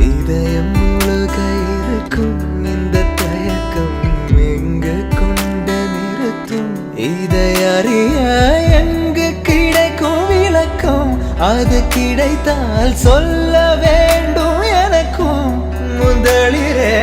இதயம் முழுக இருக்கும் இந்த தயக்கம் எங்கு கொண்டு நிறுத்தும் இதை அறிய எங்கு கிடைக்கும் விளக்கம் அது கிடைத்தால் சொல்ல வேண்டும் எனக்கும் முதலிரே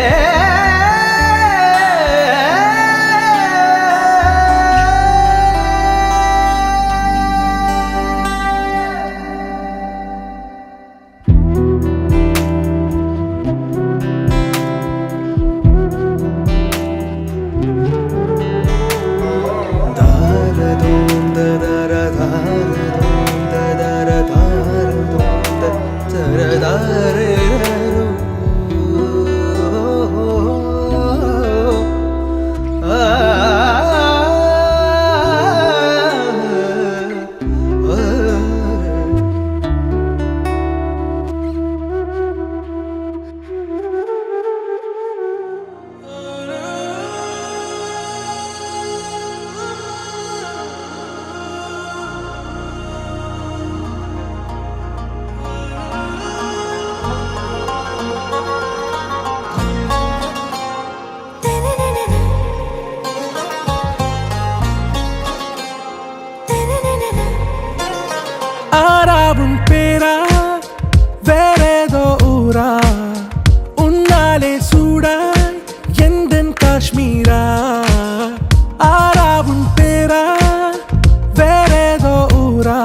ஆறாவும் பேரா வேறேதோ ஊரா உன்னாலே சூடாய் எந்தன் காஷ்மீரா ஆறாவும் பேரா வேறேதோ ஊரா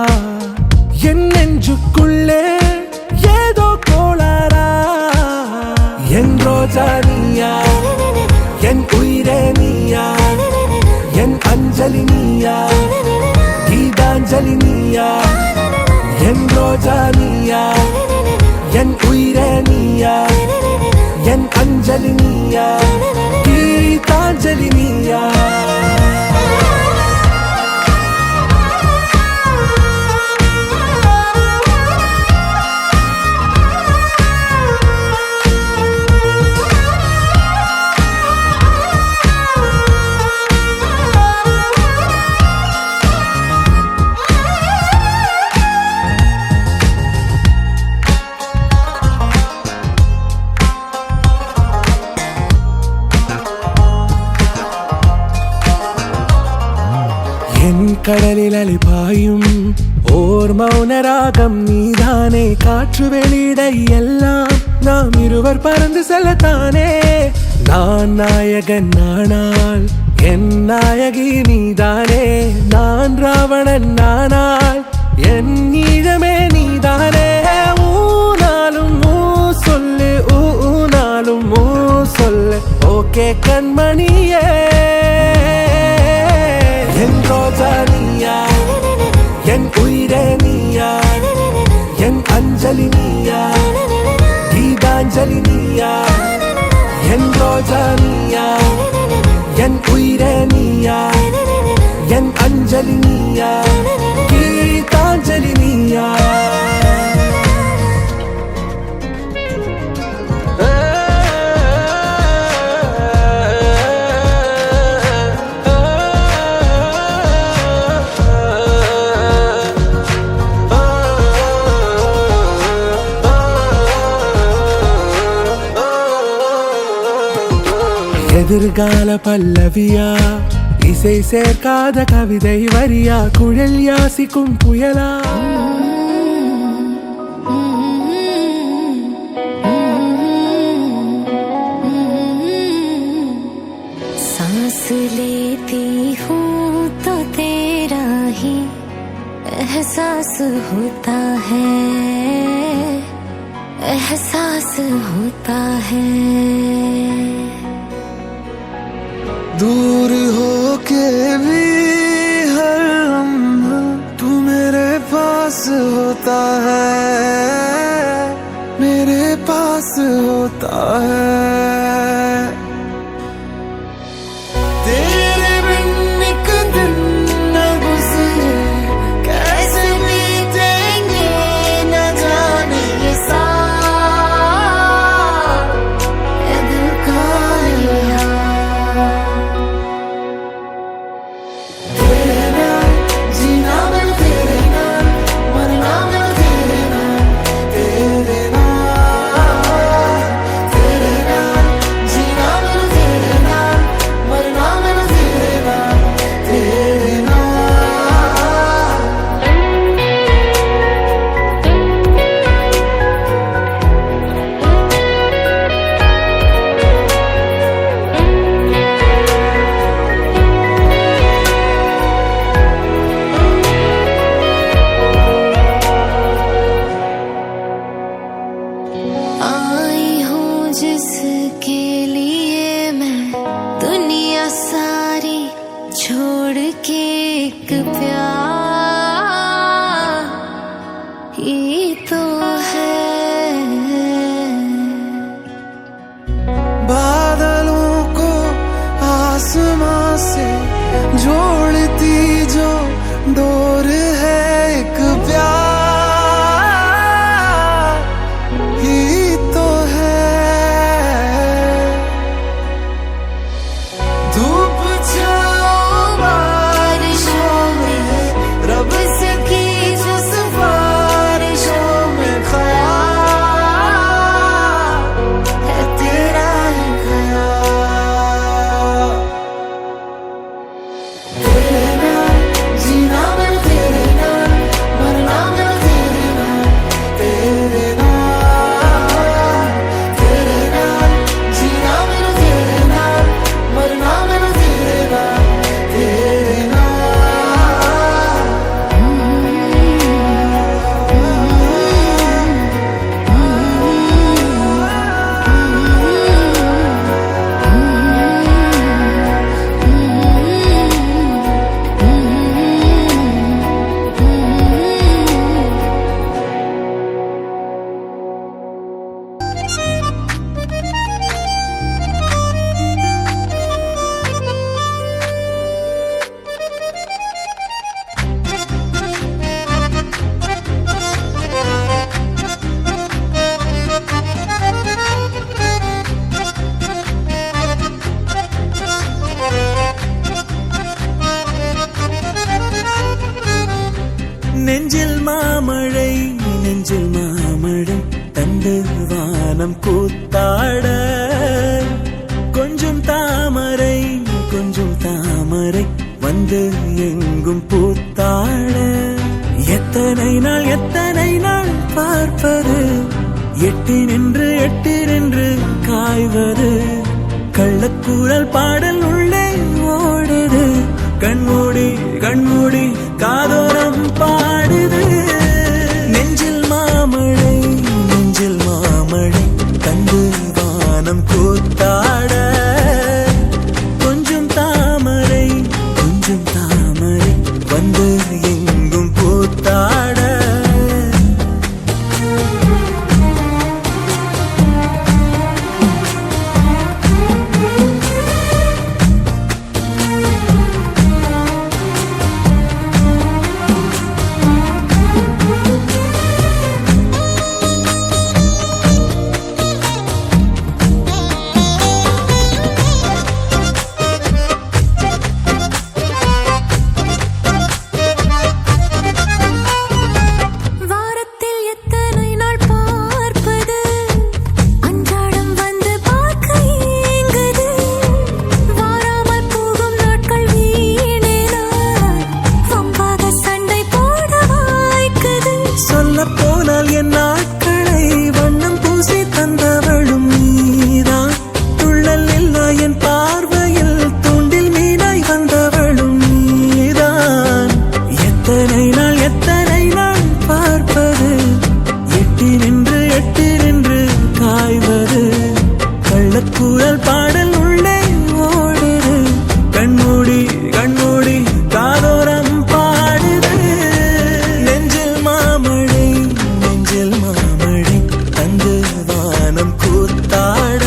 என் நெஞ்சுக்குள்ளே ஏதோ கோளாரா என் ரோஜா நீயா என் உயிரே நீயா என் அஞ்சலி நீயா கீதாஞ்சலி நீயா என் ரோஜா நீயா என் உயிரே நீயா என் அஞ்சலி நீயா கீதாஞ்சலி நீயா கடலில் அலிபாயும் ஓர் மௌனராகம் நீதானே காற்று வெளியிட எல்லாம் நாம் இருவர் பறந்து செல்லத்தானே நான் நாயகன் நானால் என் நாயகி நீதானே நான் ராவணன் நானால் என் ஈழமே நீதானே ஊனாலும் ஊ சொல்லு ஊ கே கண்மணியே என் ரோஜா நீயா என் உயிரே நீயா என் அஞ்சலி நீயா கீதாஞ்சலி நீயா என் ரோஜா நீயா என் உயிரே நீயா என் அஞ்சலி நீயா கீதாஞ்சலி நீயா எதிர்கால பல்லவியா இசை சேர்க்காத கவிதை வரியா குழல் யாசிக்கும் புயலா सांस लेती हूँ तो तेरा ही एहसास होता है एहसास होता है दूर होके भी हर लम्हा तू मेरे पास होता है मेरे पास होता है तेरे बिन एक दिन न गुजरे कैसे बीतेंगे न जाने ये साल ये दिल का ये हाल तेरे नाल जीना मैं तेरे नाल मरना मैं तेरे नाल तेरे नाल जीना मैं तेरे नाल मरना मैं तेरे नाल तेरे नाल आई हूँ जिसके लिए मैं दुनिया सारी छोड़ के एक प्यार ये तो है बादलों को आसमां से जोड़ती जो डोर है एक प्यार ही तो है धूप छाओ बारिशों में रब से की जो सिफारिशों में ख्याल है तेरा ही ख्याल तेरे नाल जीना मैं तेरे नाल मरना मैं तेरे नाल तेरे नाल जीना मैं तेरे नाल मरना मैं तेरे नाल तेरे नाल நெஞ்சில் மாமழை தந்து வானம் கூத்தாட கொஞ்சம் தாமரை வந்து எங்கும் பூத்தாட எத்தனை நாள் பார்ப்பது எட்டி நின்று காய்வது கள்ளக்கூறல் பாடல் உள்ளே ஓடுது கண்மூடி காதோரம் பாடுது நெஞ்சில் மாமழை தந்து வானம் கூத்தாட வந்து எங்கும் பூத்தாட வாரத்தில் எத்தனை நாள் பார்ப்பது அன்றாடம் வந்து பார்க்க ஏங்குது வாராமல் போகும் நாட்கள் வீணேனா வம்பாக சண்டை போட வாய்க்குது சொல்ல போனால் என் நாட்களை வண்ணம் பூசி தந்தவளும் நீதான் துள்ளல் இல்லா என் பார்வையில் தூண்டில் மீனாய் வந்தவளும் நீதான் எத்தனை நாள் பார்ப்பது எட்டி நின்று காய்வது கள்ளக்கூழல் பாடல் உள்ளே ஓடுது கண்மூடி காதோரம் பாடுது நெஞ்சில் மாமழை தந்து வானம் கூத்தாட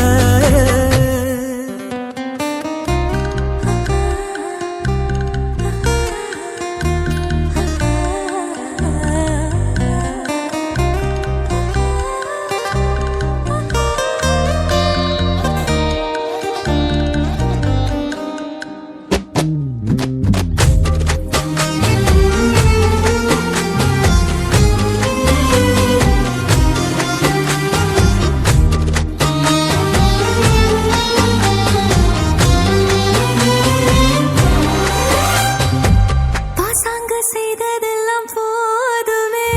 பாசாங்கு செய்ததெல்லாம் போதுமே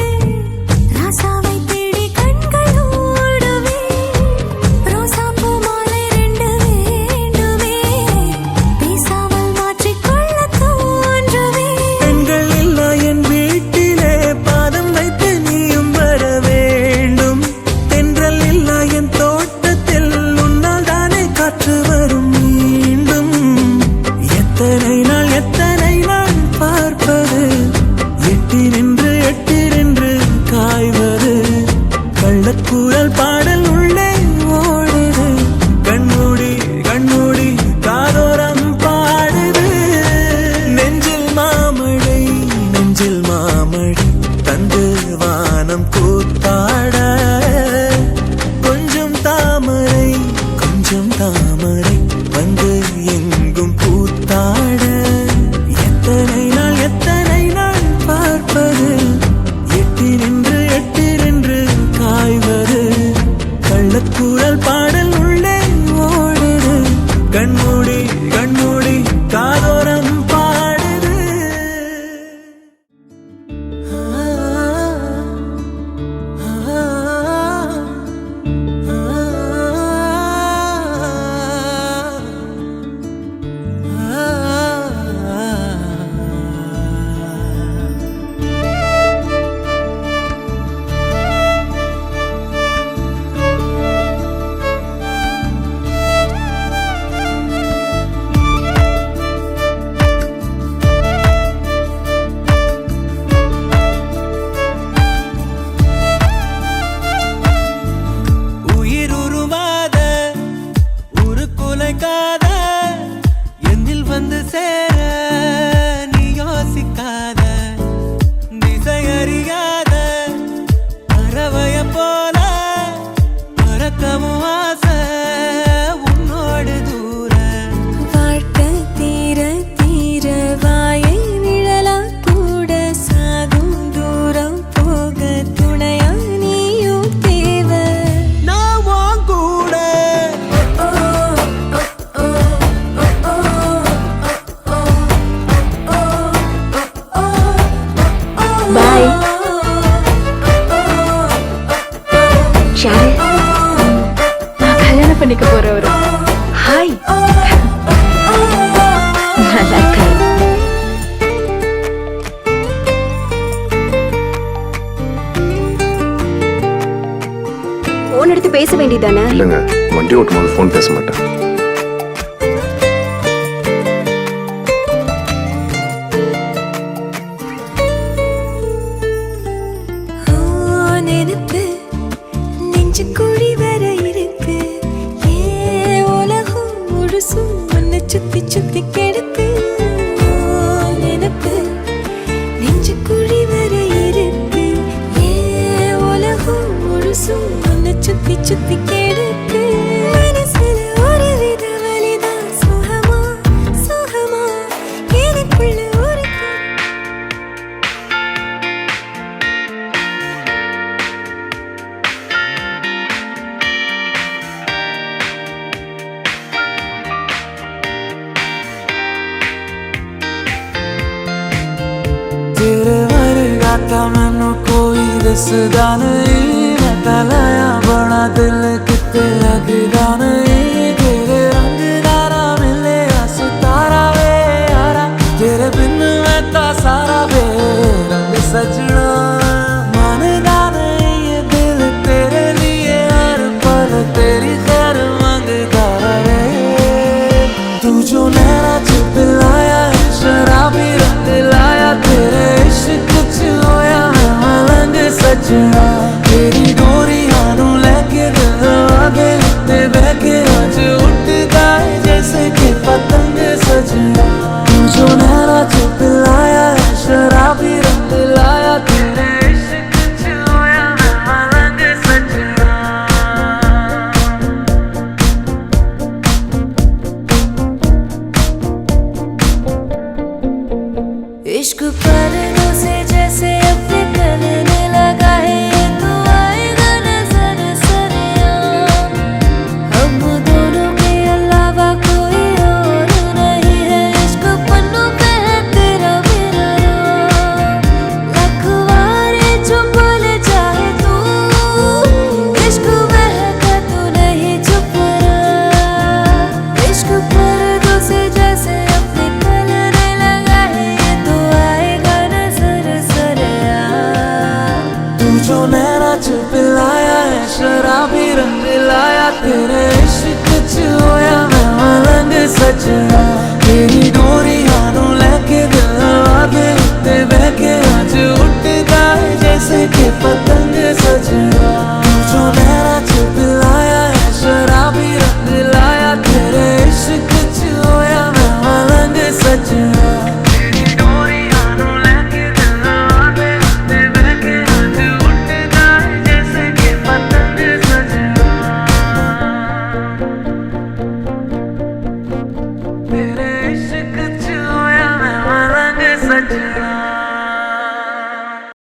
ராசாவை தேடி கண்கள் ஓடுமே ரோசாப்பூ மாலை 2 வேண்டுமே பேசாமல் மாற்றிக்கொள்ள தோன்றுமே பெண்கள் இல்லா என் வீட்டிலே பாதம் வைத்து நீயும் வர வேண்டும் தென்றல் இல்லா என் தோட்டத்தில் உன்னால் தானே காற்று வரும் மீண்டும் எத்தனை நாள் பார்ப்பது எட்டி நின்று காய்வது கள்ளக்கூழல் பாடல் உள்ளே ஓடுது கண்மூடி காதோரம் பாடுது நெஞ்சில் மாமழை தந்து வானம் கூத்தாட கொஞ்சம் தாமரை வந்து எங்கும் பூத்தாட எத்தனை நாள் பார்ப்பது எட்டி நின்று காய்வது கள்ளக்கூழல் பாடல் உள்ளே ஓடுது கண்மூடி காதோரம் பாடுது உயிருருவாத உருக்குலைக்காத என்னில் வந்து சேர நீ யோசிக்காத திசையறியாத பறவைய போல பறக்கவும் ஆசை உன்னோடு தூர வாழ்க்கை தீர வாயை நிழலா கூட சாகும் தூரம் போக துணையா நீயும் தேவை நான் உன் கூட பாய் ஷாரு நான் கல்யாணம் பண்ணிக்க போறவரு ஹாய் நல்லா இருக்கேன் போன் எடுத்து பேச வேண்டியதானே இல்லைங்க வண்டி ஓட்டும் போது ஃபோன் பேச மாட்டேன் आता मैनू कोई दसदा नहीं, मैं तां लाया बड़ा दिल किते लगदा नहीं। तेरे रंग दारा मिले सितारा वे यारा, तेरे बिन मैं तां सारा बेरंग सजना। मानदा नहीं ये दिल तेरे लिए हर पल तेरी खैर मंगदा रहे। तू जो नैना च पिलाया शराबी रंग लाया, तेरे इश्क च होया मैं मलंग सजना। तेरी डोरियां नू लेके दिल आगे ते बहके अज उठदा है जैसे कि पतंग सजना। तू जो नैना च पिलाया शराबी रंग लाया, तेरे इश्क च होया मैं मलंग सजना। इश्क पर्दों से जैसे अपने करने लगा है, तो आएगा नजर सरेआम। हम दोनों के अलावा कोई और नहीं है, इश्क पन्नों पे है तेरा मेरा नाम। लखवारे जो बोले चाहे तू, इश्क महका तू नहीं चुप रहा। इश्क पर्दों से जैसे अपने करने लगा है, ये तो आएगा नजर सरेआम। तू जो नैना च पिलाया है शराबी रंग लाया, तेरे इश्क च होया मैं मलंग सजना।